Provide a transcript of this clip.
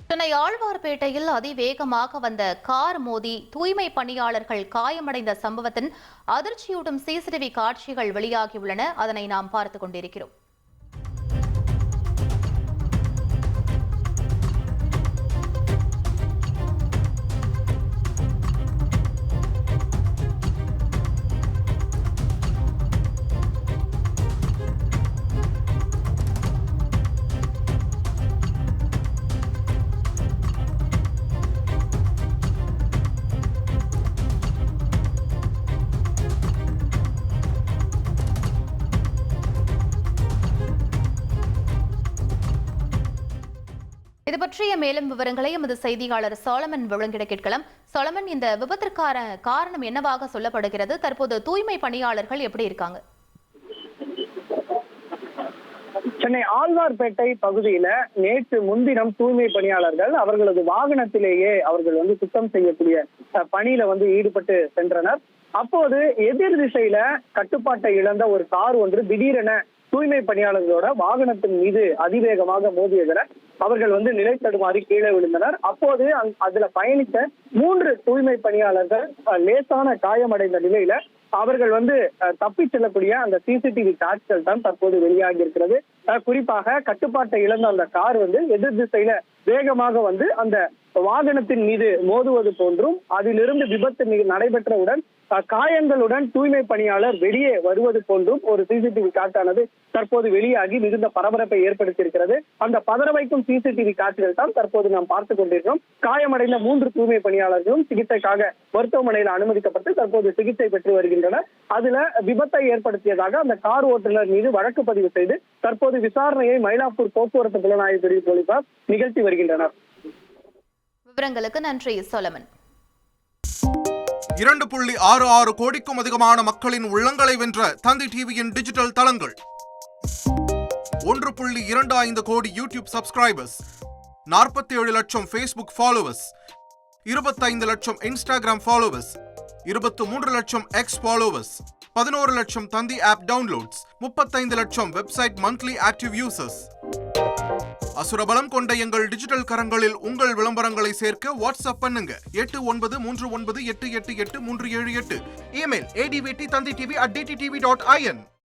சென்னை ஆழ்வார்பேட்டையில் அதிவேகமாக வந்த கார் மோதி தூய்மை பணியாளர்கள் காயமடைந்த சம்பவத்தின் அதிர்ச்சியூட்டும் சிசிடிவி காட்சிகள் வெளியாகியுள்ளன. அதனை நாம் பார்த்துக் கொண்டிருக்கிறோம். இது பற்றிய மேலும் விவரங்களை எமது செய்தியாளர் சாலமன் வழங்கிட கேட்கலாம். சாலமன், இந்த விபத்திற்கான காரணம் என்னவாக சொல்லப்படுகிறது? தற்போது தூய்மை பணியாளர்கள் எப்படி இருக்காங்க? சென்னை ஆழ்வார்பேட்டை பகுதியில நேற்று முன்தினம் தூய்மை பணியாளர்கள் அவர்களது வாகனத்திலேயே அவர்கள் சுத்தம் செய்யக்கூடிய பணியில ஈடுபட்டு சென்றனர். அப்போது எதிர் திசையில கட்டுப்பாட்டை இழந்த ஒரு கார் திடீரென தூய்மை பணியாளர்களோட வாகனத்தின் மீது அதிவேகமாக மோதியதில் அவர்கள் நிலை தடுமாறி கீழே விழுந்தனர். அப்போது அதுல பயணித்த 3 தூய்மை பணியாளர்கள் லேசான காயமடைந்த நிலையில அவர்கள் தப்பிச் செல்லக்கூடிய அந்த சிசிடிவி காட்சிகள் தான் தற்போது வெளியாகி இருக்கிறது. குறிப்பாக கட்டுப்பாட்டை இழந்த அந்த கார் எதிர் திசையில வேகமாக அந்த வாகனத்தின் மீது மோதுவது போன்றும் அதிலிருந்து விபத்து நடைபெற்றவுடன் காயங்களுடன் தூய்மை பணியாளர் வெளியே வருவது போன்றும் ஒரு சிசிடிவி காட்சானது தற்போது வெளியாகி மிகுந்த பரபரப்பை ஏற்படுத்தியிருக்கிறது. அந்த பதற வைக்கும் சிசிடிவி காட்சிகள் தான் தற்போது நாம் பார்த்துக் கொண்டிருக்கிறோம். காயமடைந்த 3 தூய்மை பணியாளர்களும் சிகிச்சைக்காக மருத்துவமனையில் அனுமதிக்கப்பட்டு தற்போது சிகிச்சை பெற்று வருகின்றனர். அதுல விபத்தை ஏற்படுத்தியதாக அந்த கார் ஓட்டுநர் மீது வழக்கு பதிவு செய்து தற்போது விசாரணையை மயிலாப்பூர் போக்குவரத்து புலனாய்வு பிரிவு போலீசார் நிகழ்த்தி வருகின்றனர். விவரங்களுக்கு நன்றி சோலமன். 2.66 கோடிக்கும் அதிகமான மக்களின் உள்ளங்களை வென்ற தந்தி டிவியின் டிஜிட்டல் தளங்கள், 1.25 கோடி யூடியூப் சப்ஸ்கிரைபர்ஸ், 47 லட்சம் ஃபேஸ்புக் ஃபாலோவர்ஸ், 25 லட்சம் இன்ஸ்டாகிராம் ஃபாலோவர்ஸ், 23 லட்சம் எக்ஸ் ஃபாலோவர்ஸ், 11 லட்சம் தந்தி ஆப் டவுன்லோட்ஸ், 35 லட்சம் வெப்சைட் மந்த்லி ஆக்டிவ் யூசர்ஸ். அசுரபலம் கொண்ட எங்கள் டிஜிட்டல் கரங்களில் உங்கள் விளம்பரங்களை சேர்க்க வாட்ஸ்அப் பண்ணுங்க 8939888378. Email advt@dttv.in.